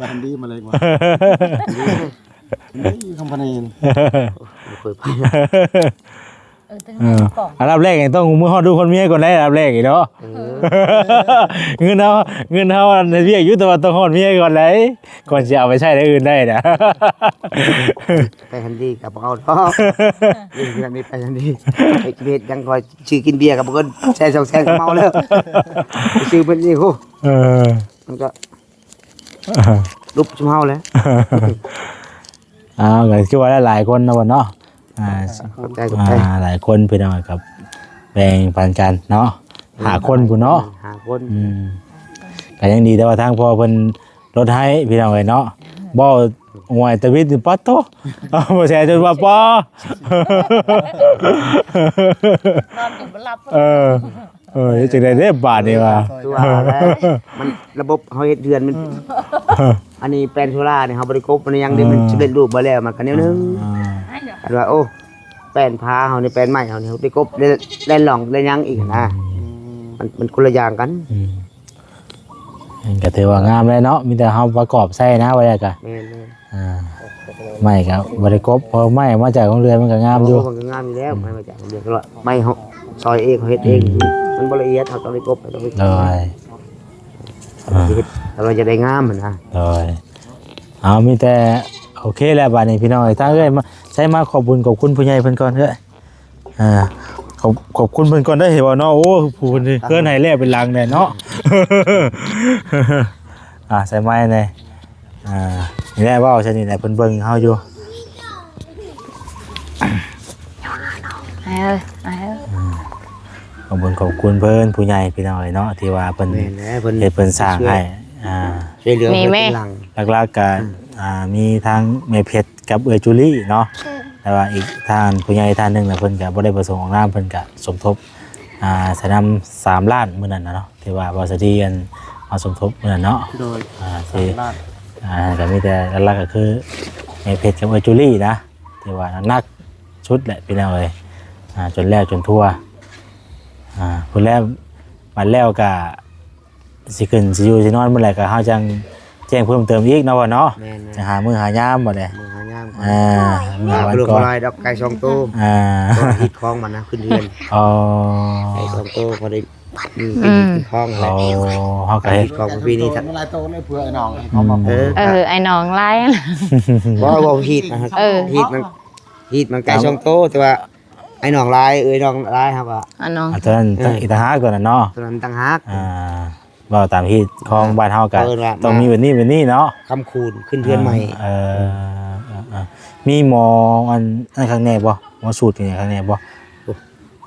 บ้านดีแมลงว่านี่คอมพานี เคยไป อันดับแรกต้องมือฮอดดูคนเมียก่อนได้อันดับแรกอีกเนาะเงินเฮาในเวียกอยู่แต่ว่าต้องฮอดเมียก่อนเลยก่อนจะเอาไปใช้ได้อื่นได้นะ ไปทันทีกับเอาท้อยิ่งเดือนนี้ไปทันทีไอ้เบ็ดยังคอยชื่อกินเบียร์กับเพิ่นแซ่2แซ่เมาแล้วชื่อเพิ่นนี่โหมันก็ลุบชุมเฮาแล้ว ก็คือว่าหลายคนนะวันเนาะหลายคนพี่น้องครับแบ่งปันกันเนาะหาคนผู้เนาะ หาคน ก็ยังดีแต่ว่าทางพ่อเพิ่นลดให้พี่น้องเลยเนาะบ่หวยตะวิดปัดโตบ่แซ่จนว่าปอน อนอยู่บ่หลับ จังได๋เด้บาทนี่ว่า ตัวแล้วมันระบบเฮาเฮ็ดเดือนมันอันนี้แปลนโซล่าเนี่ยเฮาบ่ได้กบมันยังได้มันสำเร็จรูปบ่แล้วมันก็แนวนึงอันว่าโอ้แปลนพาเฮานี่แปลนใหม่เฮานี่ได้กบได้หล่องได้ยังอีกนะมันคนละอย่างกัน ก็ถือว่างามเลยเนาะมีแต่เฮาประกอบใส่นะไว้แล้วก็ แม่น ไม่ครับบ่ได้กบพอไม้มาจากโรงเรือนมันก็งามอยู่ มันก็งามอยู่แล้วไม่มาจากเดือนก็ไม่เฮาซอยเองเฮาเฮ็ดเองมันบ่ละเอียดเฮาต้องได้กบต้องได้ โดย เราจะได้งามมันนะ โดยเอามีแต่โอเคแล้วบัดนี้พี่น้องถ้าเอ้ยมาใช้มาขอบคุณผู้ใหญ่เพิ่นก่อนเด้อขอบคุณเพิ่นก่อนได้เห็นว่าเนาะโอ้ผู้เพิ่นเกินให้แล้วเป็นลังแน่เนาะ ใส่ไม้เลยนี่แหละว่าเอาชนิดไหนเพิ่นเบิ่งเฮาอยู่ ขอบคุณเพิ่นผู้ใหญ่พี่น้องเนาะที่ว่าเพิ่นเฮ็ดเพิ่นสร้างให้ช่วยเหลือเพิ่นหลัง หลักๆก็มีทั้งแม่เพชรกับเอื้อจุลี่เนาะ แต่ว่าอีกท่านผู้ใหญ่ท่านหนึงน่ะเพิ่นก็บ่ได้ประสงค์ออกนามเพิ่นก็สมทบสนำ3ล้านมื้อนั้นน่ะเนาะที่ว่าบ่สะดีกันมาสมทบมื้อนั้นเนาะ โดย ที่ บ้าน ก็มีแต่หลักๆก็คือไอ้เพชรกับไอ้จูลี่นะที่ว่านักชุดแหละพี่น้องเอ้ยจนแล้วจนทั่วพุ่นแล้วมันแล้วก็สิขึ้นสิอยู่สินอนเมื่อไหร่ก็เฮาจังแจ้งเพิ่มเติมอีกเนาะว่าเนาะ แม่น จะหามื้อหายามบ่ได้ มือหายามก่อน มื้อวัน ลูก ก่อน ลายดอกไก่2ตัว ตัวฮิตคล้องมันนะขึ้นเรือน อ๋อ ไก่2ตัวพอได้ขึ้นคล้องอะไร เฮาก็ ไก่ เฮ็ ฮิ ด ตคล้องปีนี้ ทั ทั น น เวลาโตเลยเพื่อไอ้น้องเขามา ไอ้น้องไล่ ว่าฮิตนะฮะฮิตมันไก่2ตัวแต่ว่าไอ้น้องลายน้องลายครับว่า อันน้อง อาจารย์อีตาหากตัวนั้นเนาะ ตัวนั้นต่างหาก ว่าตามที่ของบ้านเฮาก็ เออล่ะ ต้องมีแบบนี้เนาะ คำคูณขึ้นเรือนใหม่ มีหมออันข้างในบ่หมอสูตรอย่างข้างในบ่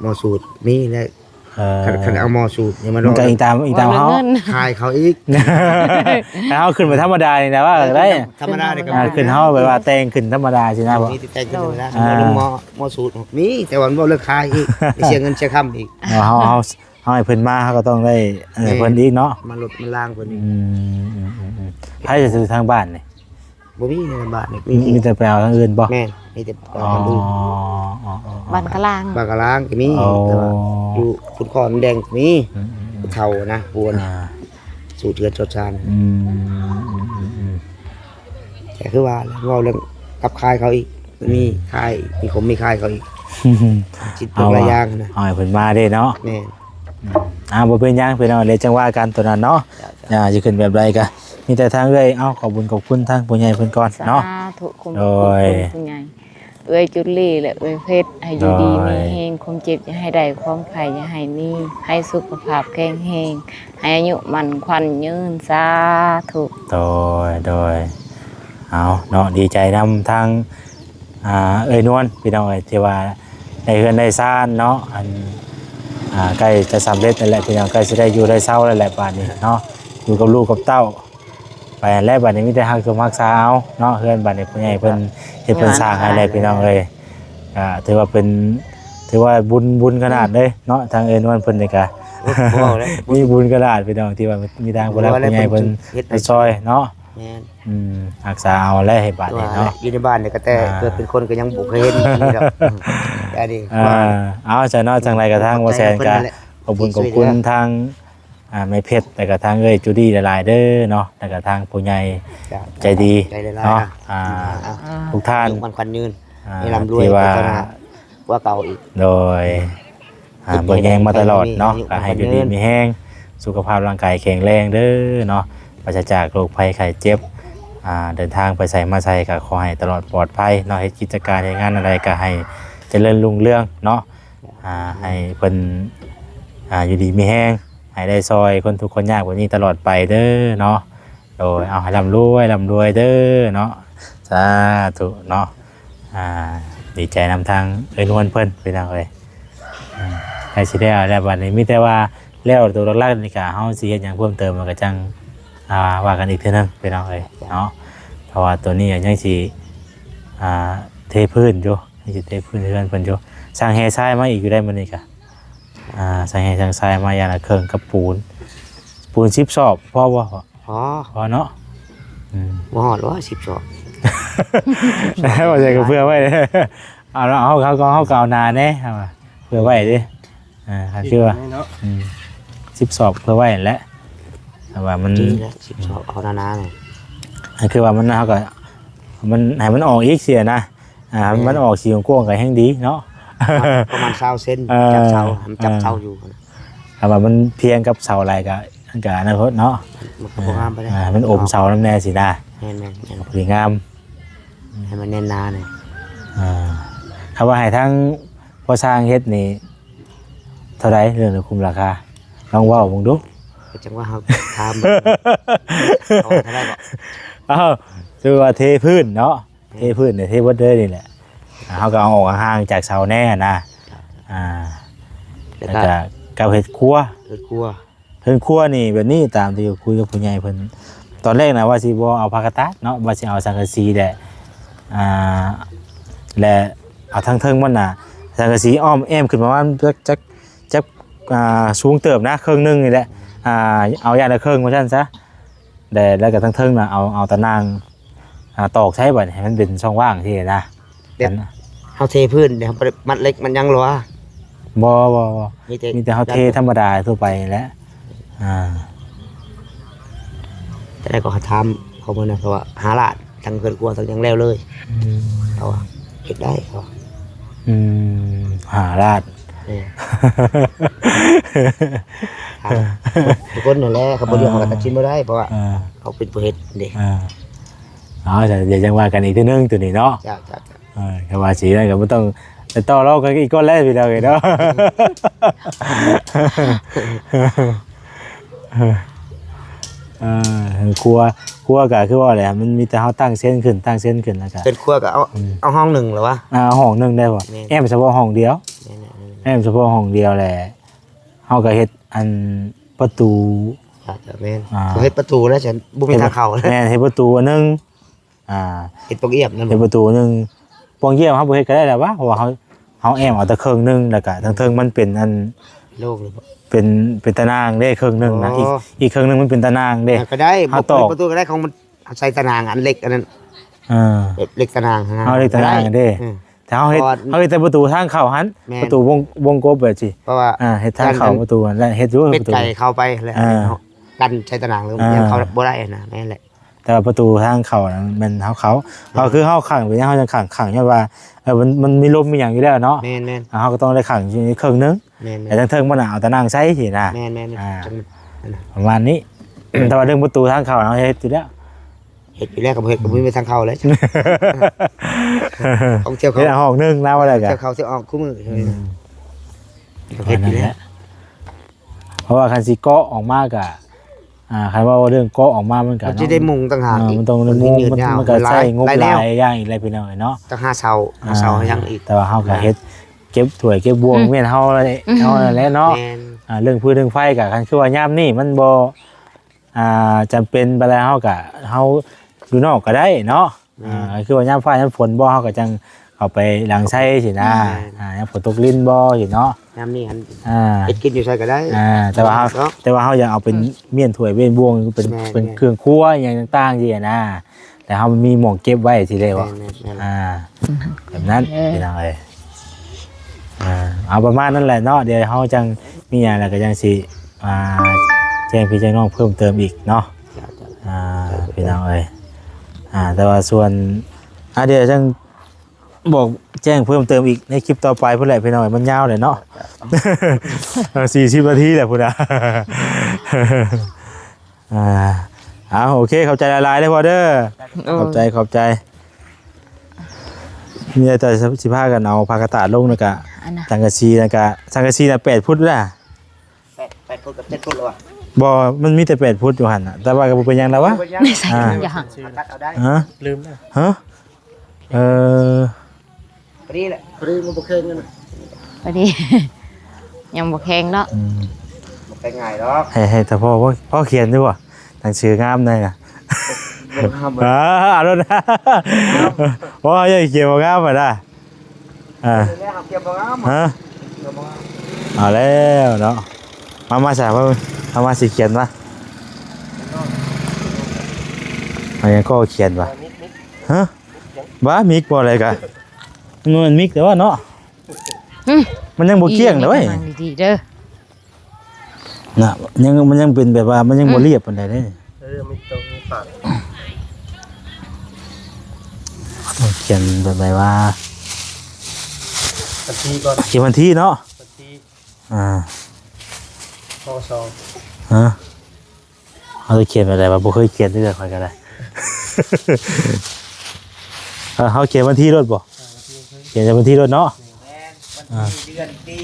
หมอสูตรมีได้คันเอาหมอสูตรเนี่ยมัน มันก็อีกตามเฮา เงิน ขายเขาอีก ถ้าเฮาขึ้นไปธรรมดานี่นะว่าได้ ธรรมดาเนี่ยก็ ขึ้นเฮาแบบว่าแต่งขึ้นธรรมดาสินะบ่ มีแต่ขึ้นธรรมดาหมอสูตรมีแต่ว่าบ่เลิกขายอีกเสียเงินเสียคำอีก เฮาให้เพิ่นมาเฮาก็ต้องได้เพิ่นอีกเนาะ มันลดมันล่างเพิ่นอีก ใครจะซื้อทางบ้านนี่ บ่มีในบ้านนี่ มีแต่ไปเอาทางอื่นบ่ แม่นมีแต่ อ๋อ คนอื่น บ้านกลาง บากะล้างก็มีแต่ว่าอยู่คุณคอนแดงก็มีเท่านะปวนสูตรเทือนชดชานแต่คือว่าเราเรื่องกับคายเขาอีกมีคายมีผมมีคายเขาอีกจิตตกระยางนะ เอาให้เพิ่นมาเด้เนาะ แม่น บ่เป็นหยังเพิ่นเอาเลยจังว่ากันตัวนั้นเนาะสิขึ้นแบบใดก็มีแต่ทางเอ้ยขอบคุญขอบคุณทางผู้ใหญ่เพิ่นก่อนเนาะ สาธุคุณ โดย คุณใหญ่เอ้ยจุลี่และเอ้ยเพชรให้อยู่ดีมีแฮงความเจ็บอย่าให้ได้ความไข่อย่าให้มีให้สุขภาพแข็งแรงให้อายุมันขวัญยืนสาธุ โดยเอาเนาะดีใจนำทางเอ้ยนวลพี่น้องเอ้ยที่ว่าได้เฮือนได้ซ่านเนาะอันใกล้จะสำเร็จนั่นแหละพี่น้องใกล้สิได้อยู่ได้เศร้าแล้วแหละบัดนี้เนาะอยู่กับลูกกับเต้าไปอันแรกบัดนี้มีแต่ฮักสมรักษาเอาเนาะเฮือนบัดนี้ผู้ใหญ่เพิ่นเฮ็ดเพิ่นสร้างให้แล้วพี่น้องเอ้ยถือว่าบุญขนาดเลยเนาะทางเอ้ยนวลเพิ่นนี่ก็ บ่แล้ว มีบุญขนาดพี่น้องที่ว่ามีทางผู้รักผู้ใหญ่เพิ่นไปซอยเนาะ แม่น รักษาเอาแล้วให้บัด ตัว นี้เนาะ อยู่ในบ้านเนี่ยก็แต่เกิดเป็นคนก็ยังบ่เคยเห็นนี่ดอกแต่นี่ เอาจะเนาะจังไรกระทั่งว่าแซนก็ขอบคุณทางไม่เพชรแต่กระทั่งเอ้ยจูดี้หลายๆเด้อเนาะแต่กระทั่งผู้ใหญ่ใจดี ใจละลาย เนาะ นะ ทุกท่าน มันควันยืนให้ร่ำรวย ที่ว่า พัฒนาว่าเก่าอีก โดยเบิ่งแยงมาตลอดเนาะก็ให้อยู่ดีมีแห้งสุขภาพร่างกายแข็งแรงเด้อเนาะปราศจากโรคภัยไข้เจ็บเดินทางไปใส่มาใส่ก็ขอให้ตลอดปลอดภัยเนาะให้กิจการให้งานอะไรก็ให้เจริญรุ่งเรืองเนาะให้เพิ่นอยู่ดีมีแห้งให้ได้ซอยคนทุกคนยากกว่านี้ตลอดไปเด้อเนาะโดยเอาให้ร่ำรวยเด้อเนาะสาธุเนาะดีใจนำทางเอ้ยนวลเพิ่นไปทางเลยให้สิได้แล้วบัดนี้มีแต่ว่าแล้วตัวหลักๆนี่ก็เฮาสิเฮ็ดหยังเพิ่มเติมมันก็จังว่ากันอีกเทื่อนึงไปทางเลยเนาะเพราะว่าตัวนี้ยังสิเทพื้นอยู่ยังสิเทพื้นเรือนเพิ่นอยู่สร้างแฮทรายมาอีกอยู่ได้มื้อนี้ก็สร้างแฮสร้างทรายมาอย่างละเครื่องกับปูน10ซอบพอบ่ พอเนาะ บ่ฮอดว่า10ศอก แล้วว่าจะเพื่อไว้เอาแล้วเขาเก่านาแน่เพื่อไว้ดิเชื่อ10 สอบเพื่อไว้แหละแต่ว่ามัน จริงแล้ว10ศอกเอานานๆเลย คือว่ามันเขาก็มันให้มันออกอีกเสียนะมันออกสีกว้างๆก็แห้งดีเนาะ ประมาณ20เซนจับเสาจับเสาอยู่นะ แต่ว่ามันเพียงกับเสาอะไรก็อันก็อนาคตเนาะ มันก็บ่งามไปเลย มันอมเสาน้ำแน่สินะ แม่น สวยงาม ให้มันแน่นหนาหน่อย คำว่าให้ทั้งพอสร้างเฮ็ดนี่เท่าไรเรื่องคุมราคาลองว่าผมดู ก็จังว่าเฮาถามเอาเท่าไหร่บ่ คือว่าเทพื้นเนาะเทพื้นเนี่ยเทวัดเด้อนี่แหละเขาก็เอาออกห่างจากเสาแน่นะแล้วก็กับเฮ็ดครัว เฮ็ดครัว เฮ็ดครัวนี่แบบนี้ตามที่คุยกับผู้ใหญ่เพิ่นตอนแรกนะว่าสิบ่เอาผ้ากระตัดเนาะว่าสิเอาสังกะสีแหละและ เอาทางเทิงมันน่ะสังกะสีอ้อมแอมขึ้นมาว่าจักสูงเติบนะครึ่งนึงนี่แหละเอาอย่างละครึ่งว่าซั่นซะแล้วก็ทางเทิงน่ะเอาตะนางตอกใช้บัดให้มันเป็นช่องว่างที่นะ เด็ดเฮาเทพื้นเดี๋ยวมัดเล็กมันยังหรอ บ่ มี มีแต่เฮาเทธรรมดาทั่วไปแหละแต่ได้ก็ทำเขาบ่นะเพราะว่าหาลาดทั้งเกินกลัวทั้งยังแล้วเลยเขาว่าเฮ็ดได้เขา หาราด ทุกคนนั่นแหละเขาบ่เรียกเขาก็ตัดสินบ่ได้เพราะว่าเขาเป็นผู้เฮ็ดเด้ เดี๋ยวจังว่ากันอีกทีนึงตัวนี้เนาะ จ้า ก็ว่าสีนั่นก็บ่ต้องไปต่อเรากันอีกก้อนแรกพี่แล้วไงเนาะครัวก็คือว่าอะไรมันมีแต่เฮาตั้งเส้นขึ้นแล้วก็เป็นครัวก็เอาห้องหนึ่งเหรอวะ ห้องนึงได้บ่แอมเฉพาะห้องเดียวแหละเฮาก็เฮ็ดอันประตู จ้าแม่นเขาเฮ็ดประตูแล้วฉันบ่มีทางเข้าแล้ว แม่นเฮ็ดประตูอันนึงเฮ็ดปกเอียบนั่น เฮ็ดประตูนึงปองเยี่ยมเฮาบ่เฮ็ดก็ได้แล้ววะเพราะว่าเฮาแอมเอาแต่ครึ่งนึงแล้วก็ทางเทิงมันเป็นอัน โลกเลยบ่ เป็นตะนางเด้ครึ่งนึงนะอีกครึ่งนึงมันเป็นตะนางเด้ ก็ได้ เฮาตอก ประตูก็ได้ของมันใส่ตะนางอันเล็กอันนั้นเล็กตะนาง เฮาเล็กตะนางเด้แต่เฮาเฮ็ดแต่ประตูทางเข้าหันประตูวงกบแบบสิ เพราะว่า เฮ็ดทางเข้าประตูแล้วเฮ็ดอยู่ เป็ด ประตู ไก่เข้าไปแล้วกันใช้ตะนางหรือยังเข้าบ่ได้นะแม่นแหละ แต่ว่าประตูทางเข้านั้นมันเฮาคือเฮาขังไว้เฮาจะขังใช่ว่ามันมีลมมีหยังอยู่แล้วเนาะ แม่น เฮาก็ต้องได้ขังอยู่ในครึ่งนึง แม่น แต่ทางเทิงมันเอาตะนางใช้สินะ แม่น ประมาณนี้ แต่ว่าเรื่องประตูทางเข้าเฮาเฮ็ดอยู่แล้ว เฮ็ดอยู่แล้วก็บ่เฮ็ดก็บ่มีทางเข้าแล้วของเที่ยวเขา เฮ็ดห้องนึงนะว่าแล้วก็ เที่ยวเขาเที่ยวออกคู่มือใช่มั้ยเฮ็ดอยู่แล้ว เพราะว่าคันสิเกาะออกมากอ่ะคันว่าเรื่องเกาะออกมามันก็ มันจะได้มุงต่างหากอีก มันต้องมุงมันก็ใช้งบหลายอย่างอีกอะไรพี่น้องเนาะ ตั้ง5เสายังอีก แต่ว่าเฮาก็เฮ็ดเก็บถ้วยเก็บบ่วงแม่นเฮานั่นแหละเนาะ แม่น เรื่องพื้นเรื่องไฟก็คันคือว่ายามนี้มันบ่จำเป็นไปแล้วเฮาก็เฮาอยู่นอกก็ได้เนาะคือว่ายามฟ้ายามฝนบ่เฮาก็จังเข้าไปหลังไส้สินะยามฝนตกลิ้นบ่สิเนาะ น้ำนี่หันเฮ็ดกินอยู่ใส่ก็ได้ แต่ว่าเฮายังเอาเป็นเมี่ยนถ้วยเมี่ยนบ่วงเป็นเครื่องครัวอย่างต่างๆสินะแต่เฮามีหม้องเก็บไว้สิได้ว่าแบบนั้นพี่น้องเอ้ยเอาประมาณนั้นแหละเนาะเดี๋ยวเฮาจังมีหยังแล้วก็จังสิแจ้งพี่แจ้งน้องเพิ่มเติมอีกเนาะพี่น้องเอ้ยแต่ว่าส่วนเดี๋ยวจังบอกแจ้งเพิ่มเติมอีกในคลิปต่อไปเพื่อแหละพี่น้องมันยาวเลยเนาะ 40 นาทีแหละพุ่นโอเคเข้าใจละลายได้พอเด้อขอบใจมีแต่สิพากันเอาพากระตาลงนะกะสังกะสีนะ8 ฟุตล่ะ8 ฟุตกับ7 ฟุตแล้วว่ะ บ่มันมีแต่8 ฟุตอยู่หั่นน่ะแต่ว่าก็บ่เป็นหยังแล้ววะ ไม่ใส่อย่าง ตัดเอาได้ ลืมแล้ว ฮะพอดีแหละพอดีมันบ่เคยเงิน พอดี ยังบ่แข็งเนาะ บ่ไปง่ายดอก ให้แต่พ่อเขียนด้วยว่ะหนังสืองามได้น่ะเอาแล้วนะพ่ออย่าเขียนบ่งามมาได้แล้วเก็บบ่งาม ฮะเอาแล้วเนาะมาใส่มาสิเขียนวะอันนี้ก็เขียนวะฮะบ้ามิกบ่อะไรกันมันมิกแต่ว่าเนาะมันยังบ่เกี้ยงเลย ดีๆเด้อ น่ะมันยังเป็นแบบว่ามันยังบ่เรียบปานใดเด้ มีตรงมีปาก เขียนแบบว่า บัญชีก่อน เขียนวันที่เนาะ บัญชี Ừ. พ.ศ. ฮะเขาจะเขียนอะไรวะบ่เคยเขียนด้วยกันก็ได้ เขาเขียนวันที่รถบ่เขียนวันที่รถเนาะ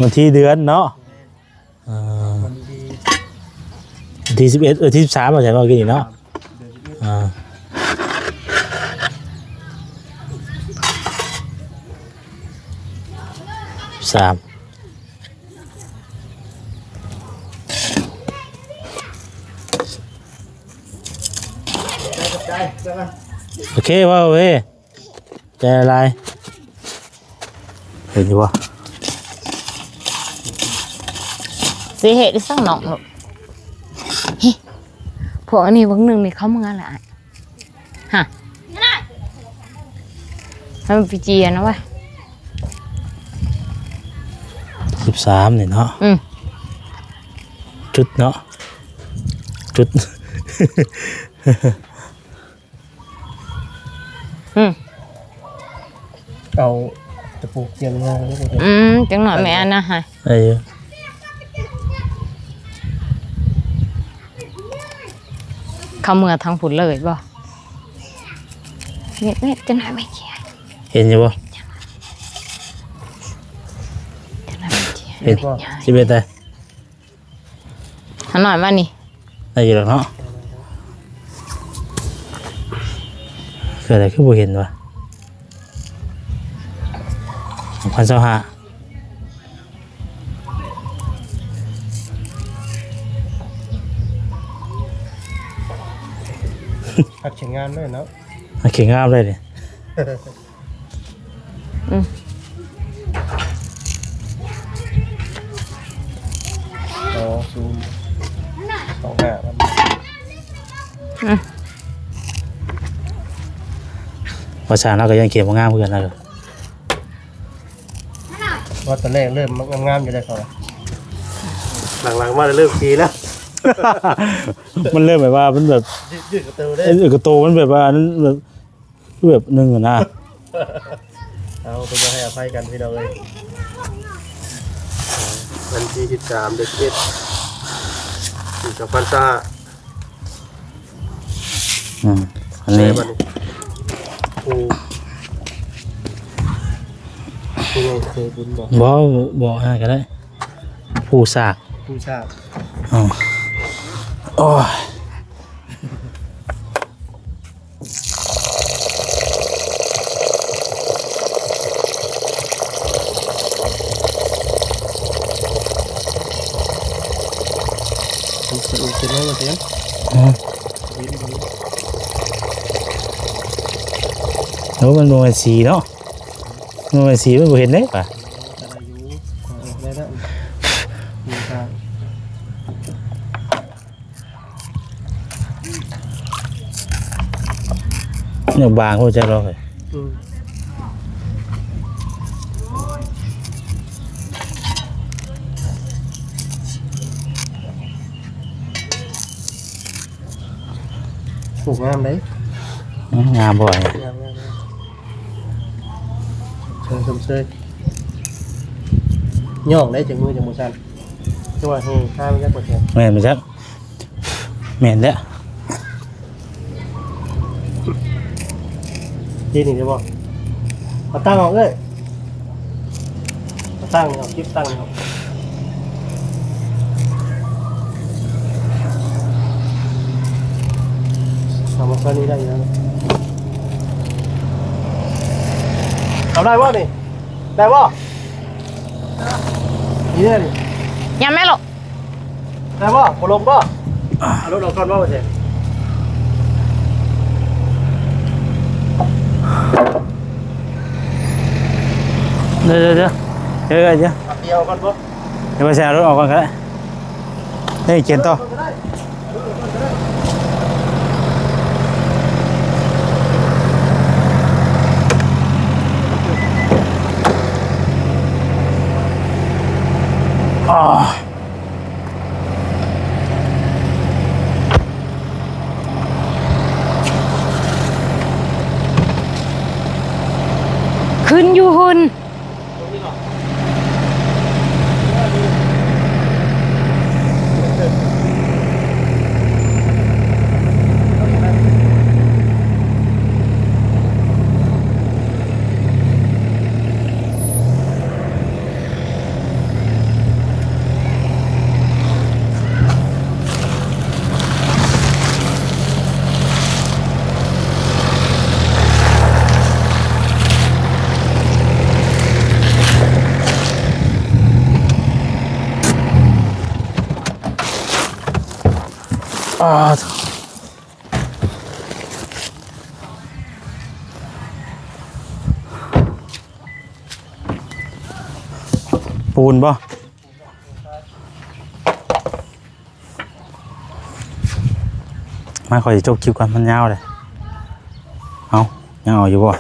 วันที่เดือนเนาะวันที่11ที่13ใช่ป่ะกินนี่เนาะ3โอเคว่าเว้ยใจอะไร เห็นอยู่บ่ สิเหตุสักหนองลูกเฮ้พวกอันนี้วันหนึ่งนี่เขามึงอะไรฮะให้มันไปเจียนะเว้ย 13นี่เนาะ จุดเนาะจุด เอาตะปูเตรียมงานแล้วก็ จังหน่อยแม่อันนะฮะ ไอ้ เขาเมื่อทางผุนเลยบ่เนี่ยจังหน่อยไม่เจีย เห็นอยู่บ่ จังหน่อยไม่เจีย เห็นสิเบ็ดได้ หน่อยมานี่ ได้อยู่แล้วเนาะเกิดอะไรขึ้นบ่เห็นวะ2025 หัดเขียนงานด้วยเนาะ มาเข่งงามเลยดิ อ๋อซูม25ครับ ภาษาเราก็ยังเก็บบ่งามเพื่อนนะ ว่าตอนแรกเริ่มงามๆอยู่ได้เขาหลังๆมาเริ่มทีแล้ว มันเริ่มแบบว่ามันแบบ ยืดกระตูได้ ไอ้กระโตมันแบบว่านั้นแบบนึงอะนะ เอาไปให้อภัยกันพี่น้องเลยวันที่13เดือน7ปี2025 อันนี้ บัดนี้กูไงเคยบุญบอก บ่อะไรก็ได้ผู้สาก ผู้ชาติ อ๋อโอ้ย ดูเป็นไงมาเต้น แล้วมันโดนสีเนาะโดนสีมันบ่เห็นเลยป่ะ อะไรอยู่ได้แล้วผู้ชาติ อย่างบางพวกจะรอเลย ปลูกงามเลย งามบ่อย งามเชิญชมเชยย่องได้จากมือจากมือชันจังหวะเฮข้ามยักษ์กว่าเทียม แม่นบ่จักแม่นแล้ว ดีนี่ได้บ่เอาตั้งออกเลยเอาตั้งเอาคลิปตั้งเอาทำมาแค่นี้ได้อยู่แล้วทำได้บ่นี่ได้บ่นี่เนี่ยนี่ ยังไม่หรอก ได้บ่โคลมบ่เอารถเราก่อนบ่เจ๊ เดี๋ยว เดียวก่อนบ่ เดี๋ยวไปแซงรถออกก่อนก็ได้เฮ้ยเขียนต่ออ๋อ ขึ้นอยู่หุ่น ปูนบ่มาขอจะจบคลิปก่อนมันยาวเลยเอายังเอาอยู่บ่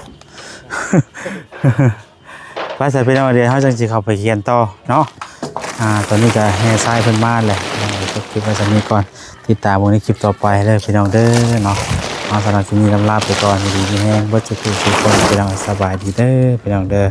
ไปใส่ไปเอาเดี๋ยวเขาจังสิเข้าไปเขียนต่อเนาะตอนนี้ก็แห่ทรายเพิ่นมาเลยจบคลิปไว้สักนี้ก่อนติดตามวงในคลิปต่อไปเด้อพี่น้องเด้อเนาะเอาสำหรับที่นี้ลำลาไปก่อนดีๆแห้งเบิดจะคือทุกคนพี่น้องสบายดีเด้อพี่น้องเด้อ